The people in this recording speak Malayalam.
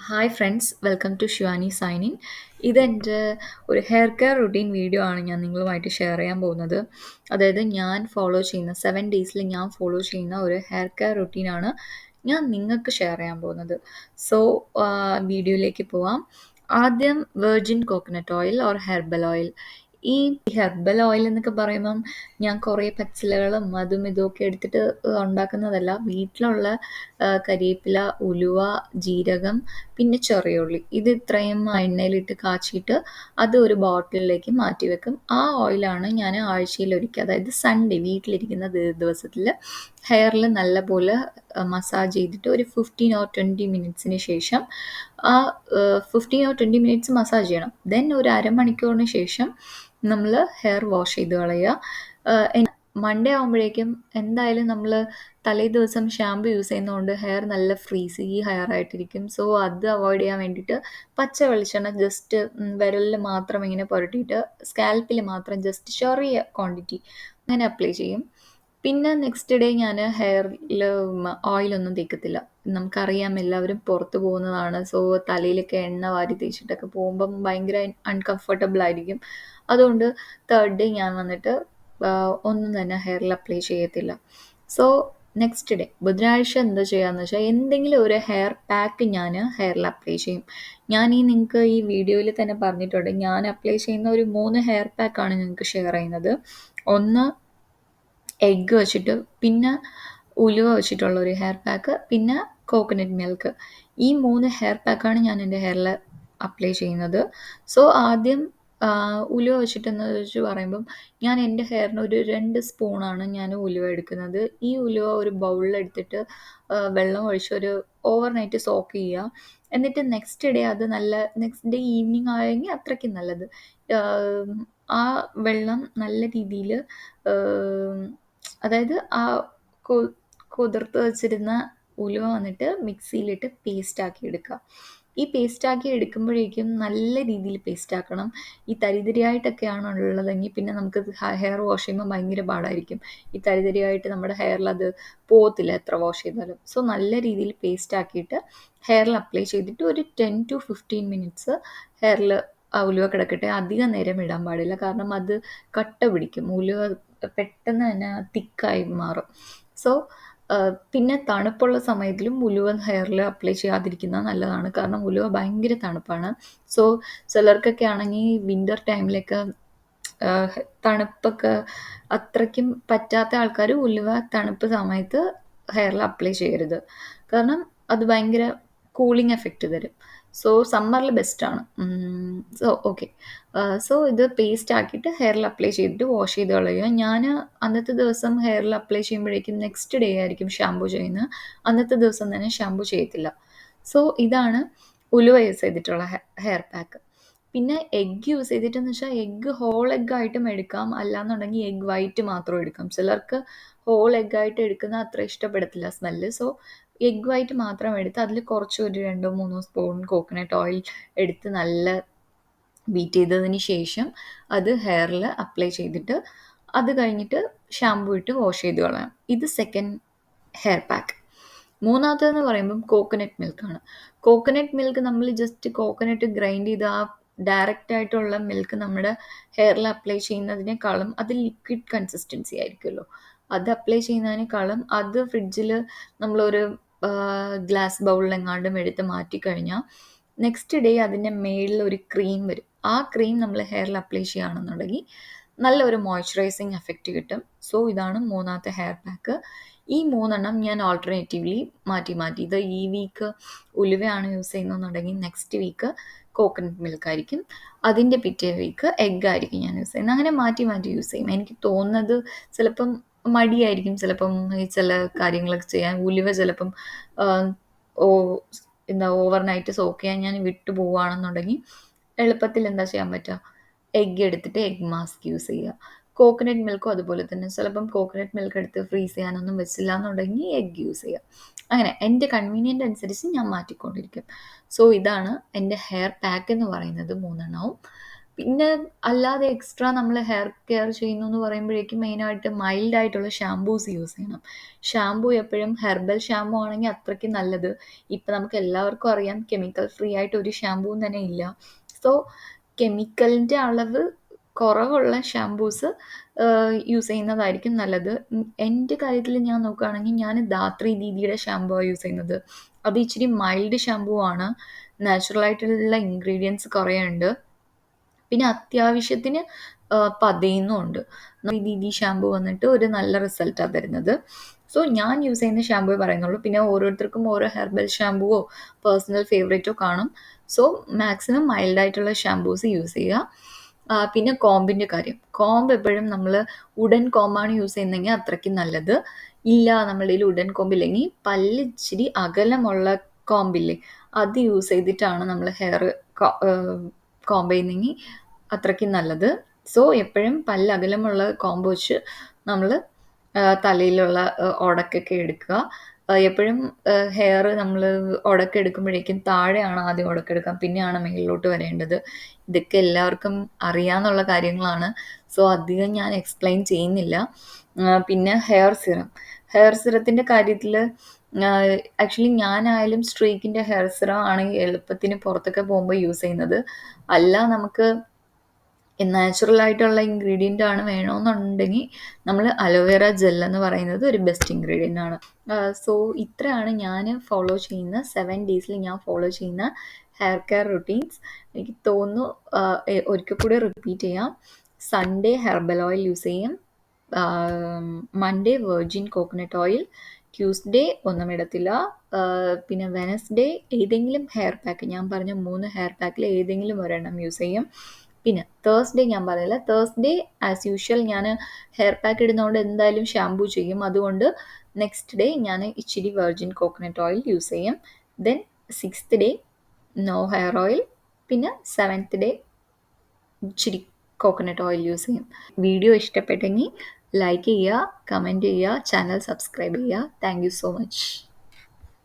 Hi friends, welcome to Shivani സൈനിങ്. ഇതെൻ്റെ ഒരു ഹെയർ കെയർ റുട്ടീൻ വീഡിയോ ആണ് ഞാൻ നിങ്ങളുമായിട്ട് ഷെയർ ചെയ്യാൻ പോകുന്നത്. അതായത് ഞാൻ ഫോളോ ചെയ്യുന്ന 7 ഡേയ്സിൽ ഞാൻ ഫോളോ ചെയ്യുന്ന ഒരു ഹെയർ കെയർ റുട്ടീനാണ് ഞാൻ നിങ്ങൾക്ക് ഷെയർ ചെയ്യാൻ പോകുന്നത്. സോ വീഡിയോയിലേക്ക് പോവാം. ആദ്യം virgin coconut oil or herbal oil. ഈ ഹെർബൽ ഓയിൽ എന്നൊക്കെ പറയുമ്പം ഞാൻ കുറേ പച്ചിലകളും അതും ഇതുമൊക്കെ എടുത്തിട്ട് ഉണ്ടാക്കുന്നതല്ല. വീട്ടിലുള്ള കരിവേപ്പില, ഉലുവ, ജീരകം, പിന്നെ ചെറിയുള്ളി, ഇത് ഇത്രയും എണ്ണയിലിട്ട് കാച്ചിയിട്ട് അത് ഒരു ബോട്ടിലിലേക്ക് മാറ്റി വെക്കും. ആ ഓയിലാണ് ഞാൻ ആഴ്ചയിലൊരിക്കൽ, അതായത് സൺഡേ വീട്ടിലിരിക്കുന്ന ദിവസത്തിൽ ഹെയറിൽ നല്ലപോലെ മസാജ് ചെയ്തിട്ട് ഒരു 15 or 20 മിനിറ്റ്സിന് ശേഷം ആ 15 or 20 മിനിറ്റ്സ് മസാജ് ചെയ്യണം. ദെൻ ഒരു അരമണിക്കൂറിന് ശേഷം നമ്മൾ ഹെയർ വാഷ് ചെയ്ത് കളയുക. മൺഡേ ആകുമ്പോഴേക്കും എന്തായാലും നമ്മൾ തലേ ദിവസം ഷാമ്പു യൂസ് ചെയ്യുന്നതുകൊണ്ട് ഹെയർ നല്ല ഫ്രീസി ഹെയർ ആയിട്ടിരിക്കും. സോ അത് അവോയ്ഡ് ചെയ്യാൻ വേണ്ടിയിട്ട് പച്ച വെളിച്ചെണ്ണ ജസ്റ്റ് വിരലിൽ മാത്രം ഇങ്ങനെ പുരട്ടിയിട്ട് സ്കാൽപ്പിൽ മാത്രം ജസ്റ്റ് ചെറിയ ക്വാണ്ടിറ്റി അങ്ങനെ അപ്ലൈ ചെയ്യും. പിന്നെ നെക്സ്റ്റ് ഡേ ഞാൻ ഹെയറിൽ ഓയിലൊന്നും തേക്കത്തില്ല. നമുക്കറിയാം, എല്ലാവരും പുറത്ത് പോകുന്നതാണ്. സോ തലയിലൊക്കെ എണ്ണ വാരി തേച്ചിട്ടൊക്കെ പോകുമ്പം ഭയങ്കര അൺകംഫർട്ടബിൾ ആയിരിക്കും. അതുകൊണ്ട് തേർഡ് ഡേ ഞാൻ വന്നിട്ട് ഒന്നും തന്നെ ഹെയറിൽ അപ്ലൈ ചെയ്യത്തില്ല. സോ നെക്സ്റ്റ് ഡേ ബുധനാഴ്ച എന്താ ചെയ്യാന്ന് വെച്ചാൽ എന്തെങ്കിലും ഒരു ഹെയർ പാക്ക് ഞാൻ ഹെയറിൽ അപ്ലൈ ചെയ്യും. നിങ്ങൾക്ക് ഈ വീഡിയോയിൽ തന്നെ പറഞ്ഞിട്ടുണ്ട്, ഞാൻ അപ്ലൈ ചെയ്യുന്ന ഒരു 3 ഹെയർ പാക്കാണ് നിങ്ങൾക്ക് ഷെയർ ചെയ്യുന്നത്. ഒന്ന് എഗ്ഗ് വെച്ചിട്ട്, പിന്നെ ഉലുവ വെച്ചിട്ടുള്ള ഒരു ഹെയർ പാക്ക്, പിന്നെ കോക്കനട്ട് മിൽക്ക്. ഈ 3 ഹെയർ പാക്കാണ് ഞാൻ എൻ്റെ ഹെയറിൽ അപ്ലൈ ചെയ്യുന്നത്. സോ ആദ്യം ഉലുവ വെച്ചിട്ടെന്ന് വെച്ച് പറയുമ്പം ഞാൻ എൻ്റെ ഹെയറിന് ഒരു 2 സ്പൂണാണ് ഞാൻ ഉലുവ എടുക്കുന്നത്. ഈ ഉലുവ ഒരു ബൗളിലെടുത്തിട്ട് വെള്ളം ഒഴിച്ച് ഒരു ഓവർനൈറ്റ് സോക്ക് ചെയ്യുക. എന്നിട്ട് നെക്സ്റ്റ് ഡേ അത് നെക്സ്റ്റ് ഡേ ഈവനിങ് ആയെങ്കിൽ അത്രയ്ക്കും നല്ലത്. ആ വെള്ളം നല്ല രീതിയിൽ, അതായത് ആ കൊ കുതിർത്ത് വെച്ചിരുന്ന ഉലുവ വന്നിട്ട് മിക്സിയിലിട്ട് പേസ്റ്റാക്കി എടുക്കുക. ഈ പേസ്റ്റാക്കി എടുക്കുമ്പോഴേക്കും നല്ല രീതിയിൽ പേസ്റ്റാക്കണം. ഈ തരിതരിയായിട്ടൊക്കെയാണ് ഉള്ളതെങ്കിൽ പിന്നെ നമുക്ക് ഹെയർ വാഷ് ചെയ്യുമ്പോൾ ഭയങ്കര പാടായിരിക്കും. ഈ തരിതരിയായിട്ട് നമ്മുടെ ഹെയറിൽ അത് പോകത്തില്ല എത്ര വാഷ് ചെയ്താലും. സോ നല്ല രീതിയിൽ പേസ്റ്റാക്കിയിട്ട് ഹെയറിൽ അപ്ലൈ ചെയ്തിട്ട് ഒരു 10 to 15 മിനിറ്റ്സ് ഹെയറിൽ ആ ഉലുവ കിടക്കട്ടെ. അധികം നേരം ഇടാൻ പാടില്ല, കാരണം അത് കട്ട പിടിക്കും. ഉലുവ പെട്ടെന്ന് തന്നെ തിക്കായി മാറും. സോ പിന്നെ തണുപ്പുള്ള സമയത്തിലും ഉലുവ ഹെയറിൽ അപ്ലൈ ചെയ്യാതിരിക്കുന്നത് നല്ലതാണ്, കാരണം ഉലുവ ഭയങ്കര തണുപ്പാണ്. സോ ചിലർക്കൊക്കെ ആണെങ്കിൽ വിൻ്റർ ടൈമിലൊക്കെ തണുപ്പൊക്കെ അത്രയ്ക്കും പറ്റാത്ത ആൾക്കാർ ഉലുവ തണുപ്പ് സമയത്ത് ഹെയറിൽ അപ്ലൈ ചെയ്യരുത്, കാരണം അത് ഭയങ്കര കൂളിംഗ് എഫക്റ്റ് തരും. സോ സമ്മറിൽ ബെസ്റ്റാണ്. So okay. സോ ഇത് പേസ്റ്റ് ആക്കിയിട്ട് ഹെയറിൽ അപ്ലൈ ചെയ്തിട്ട് വാഷ് ചെയ്ത് കളയുക. ഞാൻ അന്നത്തെ ദിവസം ഹെയറിൽ അപ്ലൈ ചെയ്യുമ്പോഴേക്കും നെക്സ്റ്റ് ഡേ ആയിരിക്കും ഷാമ്പു ചെയ്യുന്നത്. അന്നത്തെ ദിവസം തന്നെ ഷാമ്പു ചെയ്യത്തില്ല. സോ ഇതാണ് ഉലുവ യൂസ് ചെയ്തിട്ടുള്ള ഹെയർ പാക്ക്. പിന്നെ എഗ്ഗ് യൂസ് ചെയ്തിട്ടെന്ന് വെച്ചാൽ എഗ്ഗ് ഹോൾ എഗ്ഗായിട്ടും എടുക്കാം, അല്ലാന്നുണ്ടെങ്കിൽ എഗ്ഗ് വൈറ്റ് മാത്രം എടുക്കാം. ചിലർക്ക് ഹോൾ എഗ്ഗായിട്ട് എടുക്കുന്നത് അത്ര ഇഷ്ടപ്പെടത്തില്ല സ്മെല്ല്. സോ എഗ്ഗ് വൈറ്റ് മാത്രം എടുത്ത് അതിൽ കുറച്ച് ഒരു 2-3 സ്പൂൺ കോക്കനട്ട് ഓയിൽ എടുത്ത് നല്ല ബീറ്റ് ചെയ്തതിന് ശേഷം അത് ഹെയറിൽ അപ്ലൈ ചെയ്തിട്ട് അത് കഴിഞ്ഞിട്ട് ഷാമ്പു ഇട്ട് വാഷ് ചെയ്ത് കളയാം. ഇത് സെക്കൻഡ് ഹെയർ പാക്ക്. മൂന്നാമത്തേതെന്ന് പറയുമ്പം കോക്കനട്ട് മിൽക്കാണ്. കോക്കനട്ട് മിൽക്ക് നമ്മൾ ജസ്റ്റ് കോക്കനട്ട് ഗ്രൈൻഡ് ചെയ്ത് ആ ഡയറക്റ്റ് ആയിട്ടുള്ള മിൽക്ക് നമ്മുടെ ഹെയറിൽ അപ്ലൈ ചെയ്യുന്നതിനേക്കാളും അത് ലിക്വിഡ് കൺസിസ്റ്റൻസി ആയിരിക്കുമല്ലോ. അത് അപ്ലൈ ചെയ്യുന്നതിനേക്കാളും അത് ഫ്രിഡ്ജിൽ നമ്മളൊരു ഗ്ലാസ് ബൗളിലെങ്ങാണ്ടും എടുത്ത് മാറ്റിക്കഴിഞ്ഞാൽ നെക്സ്റ്റ് ഡേ അതിൻ്റെ മേളിൽ ഒരു ക്രീം വരും. ആ ക്രീം നമ്മൾ ഹെയറിൽ അപ്ലൈ ചെയ്യുകയാണെന്നുണ്ടെങ്കിൽ നല്ലൊരു മോയ്സ്ചറൈസിങ് എഫക്റ്റ് കിട്ടും. സോ ഇതാണ് മൂന്നാമത്തെ ഹെയർ പാക്ക്. ഈ 3 ഞാൻ ഓൾട്ടർനേറ്റീവ്ലി മാറ്റി ഇത് ഈ വീക്ക് ഉലുവയാണ് യൂസ് ചെയ്യുന്നതെന്നുണ്ടെങ്കിൽ നെക്സ്റ്റ് വീക്ക് കോക്കനട്ട് മിൽക്ക് ആയിരിക്കും, അതിൻ്റെ പിറ്റേ വീക്ക് എഗ്ഗ് ആയിരിക്കും ഞാൻ യൂസ് ചെയ്യുന്നത്. അങ്ങനെ മാറ്റി യൂസ് ചെയ്യും. എനിക്ക് തോന്നുന്നത് ചിലപ്പം മടിയായിരിക്കും, ചിലപ്പം ഈ ചില കാര്യങ്ങളൊക്കെ ചെയ്യാൻ. ഉലുവ ചിലപ്പം ഓ ഓവർനൈറ്റ് സോക്ക് ചെയ്യാൻ ഞാൻ വിട്ടു പോവുകയാണെന്നുണ്ടെങ്കിൽ എളുപ്പത്തിൽ എന്താ ചെയ്യാൻ പറ്റുക, എഗ്ഗ് എടുത്തിട്ട് എഗ്ഗ് മാസ്ക് യൂസ് ചെയ്യുക. കോക്കനട്ട് മിൽക്കും അതുപോലെ തന്നെ. ചിലപ്പം കോക്കനട്ട് മിൽക്ക് എടുത്ത് ഫ്രീസ് ചെയ്യാനൊന്നും വെച്ചില്ല എന്നുണ്ടെങ്കിൽ എഗ്ഗ് യൂസ് ചെയ്യുക. അങ്ങനെ എൻ്റെ കൺവീനിയൻ്റ് അനുസരിച്ച് ഞാൻ മാറ്റിക്കൊണ്ടിരിക്കും. സോ ഇതാണ് എൻ്റെ ഹെയർ പാക്ക് എന്ന് പറയുന്നത് 3. പിന്നെ അല്ലാതെ എക്സ്ട്രാ നമ്മൾ ഹെയർ കെയർ ചെയ്യുന്നു എന്ന് പറയുമ്പോഴേക്കും മെയിനായിട്ട് മൈൽഡ് ആയിട്ടുള്ള ഷാംപൂസ് യൂസ് ചെയ്യണം. ഷാംപൂ എപ്പോഴും ഹെർബൽ ഷാംപൂ ആണെങ്കിൽ അത്രയ്ക്ക് നല്ലത്. ഇപ്പം നമുക്ക് എല്ലാവർക്കും അറിയാം കെമിക്കൽ ഫ്രീ ആയിട്ട് ഒരു ഷാംപൂവും തന്നെ ഇല്ല. സോ കെമിക്കലിൻ്റെ അളവ് കുറവുള്ള ഷാംപൂസ് യൂസ് ചെയ്യുന്നതായിരിക്കും നല്ലത്. എൻ്റെ കാര്യത്തിൽ ഞാൻ നോക്കുകയാണെങ്കിൽ ഞാൻ ധാത്രി ദീദിയുടെ ഷാംപൂ യൂസ് ചെയ്യുന്നത്. അത് ഇച്ചിരി മൈൽഡ് ഷാംപൂ ആണ്. നാച്ചുറലായിട്ടുള്ള ഇൻഗ്രീഡിയൻസ് കുറേ ഉണ്ട്. പിന്നെ അത്യാവശ്യത്തിന് പതയുന്നുമുണ്ട്. ദീദി ഷാമ്പു വന്നിട്ട് ഒരു നല്ല റിസൾട്ടാണ് തരുന്നത്. സോ ഞാൻ യൂസ് ചെയ്യുന്ന ഷാമ്പുവേ പറയുന്നുള്ളൂ. പിന്നെ ഓരോരുത്തർക്കും ഓരോ ഹെർബൽ ഷാമ്പുവോ പേഴ്സണൽ ഫേവറേറ്റോ കാണും. സോ മാക്സിമം മൈൽഡ് ആയിട്ടുള്ള ഷാമ്പൂസ് യൂസ് ചെയ്യുക. പിന്നെ കോമ്പിൻ്റെ കാര്യം, കോമ്പ് എപ്പോഴും നമ്മൾ വുഡൻ കോമ്പാണ് യൂസ് ചെയ്യുന്നതെങ്കിൽ അത്രയ്ക്ക് നല്ലത്. ഇല്ല നമ്മളുടെ കയ്യിൽ വുഡൻ കോമ്പില്ലെങ്കിൽ പല്ല് ഇച്ചിരി അകലമുള്ള കോമ്പില്ലേ, അത് യൂസ് ചെയ്തിട്ടാണ് നമ്മൾ ഹെയർ കോംബ് ചെയ്യുന്നെങ്കിൽ അത്രയ്ക്കും നല്ലത്. സോ എപ്പോഴും പല്ല് അകലമുള്ള കോംബ് വെച്ച് നമ്മൾ തലയിലുള്ള ഉടക്കൊക്കെ എടുക്കുക. എപ്പോഴും ഹെയർ നമ്മൾ ഉടക്കെടുക്കുമ്പോഴേക്കും താഴെയാണ് ആദ്യം ഉടക്കെടുക്കുക, പിന്നെയാണ് മേളിലോട്ട് വരേണ്ടത്. ഇതൊക്കെ എല്ലാവർക്കും അറിയാവുന്നുള്ള കാര്യങ്ങളാണ്. സോ അധികം ഞാൻ എക്സ്പ്ലെയിൻ ചെയ്യുന്നില്ല. പിന്നെ ഹെയർ സിറത്തിൻ്റെ കാര്യത്തിൽ ആക്ച്വലി ഞാനായാലും സ്ട്രീക്കിൻ്റെ ഹെയർ സിറം ആണ് എളുപ്പത്തിന് പുറത്തൊക്കെ പോകുമ്പോൾ യൂസ് ചെയ്യുന്നത്. അല്ല നമുക്ക് നാച്ചുറൽ ആയിട്ടുള്ള ഇൻഗ്രീഡിയൻ്റ് ആണ് വേണമെന്നുണ്ടെങ്കിൽ നമ്മൾ അലോവേറ ജെൽ എന്ന് പറയുന്നത് ഒരു ബെസ്റ്റ് ഇൻഗ്രീഡിയൻ്റ് ആണ്. സോ ഇത്രയാണ് ഞാൻ ഫോളോ ചെയ്യുന്ന 7 ഡേയ്സിൽ ഞാൻ ഫോളോ ചെയ്യുന്ന ഹെയർ കെയർ റുട്ടീൻസ്. എനിക്ക് തോന്നുന്നു ഒരിക്കൽ കൂടി റിപ്പീറ്റ് ചെയ്യാം. സൺഡേ ഹെർബൽ ഓയിൽ യൂസ് ചെയ്യും, Monday virgin coconut oil, Tuesday ഒന്നും ഇടത്തില്ല, പിന്നെ വെനസ്ഡേ ഏതെങ്കിലും ഹെയർ പാക്ക്, ഞാൻ പറഞ്ഞ 3 ഹെയർ പാക്കിൽ ഏതെങ്കിലും ഒരെണ്ണം യൂസ് ചെയ്യും. പിന്നെ തേഴ്സ്ഡേ ഞാൻ പറയില്ല, തേഴ്സ്ഡേ ആസ് യൂഷ്വൽ ഞാൻ ഹെയർ പാക്ക് ഇടുന്നതുകൊണ്ട് എന്തായാലും ഷാംപൂ ചെയ്യും. അതുകൊണ്ട് നെക്സ്റ്റ് ഡേ ഞാൻ ഇച്ചിരി വെർജിൻ കോക്കനട്ട് ഓയിൽ യൂസ് ചെയ്യും. Then 6th day no hair oil, പിന്നെ 7th ഡേ ഇച്ചിരി കോക്കനട്ട് ഓയിൽ യൂസ് ചെയ്യും. വീഡിയോ ഇഷ്ടപ്പെട്ടെങ്കിൽ ലൈക്ക് ചെയ്യുക, കമൻറ്റ് ചെയ്യുക, ചാനൽ സബ്സ്ക്രൈബ് ചെയ്യുക. Thank you so much.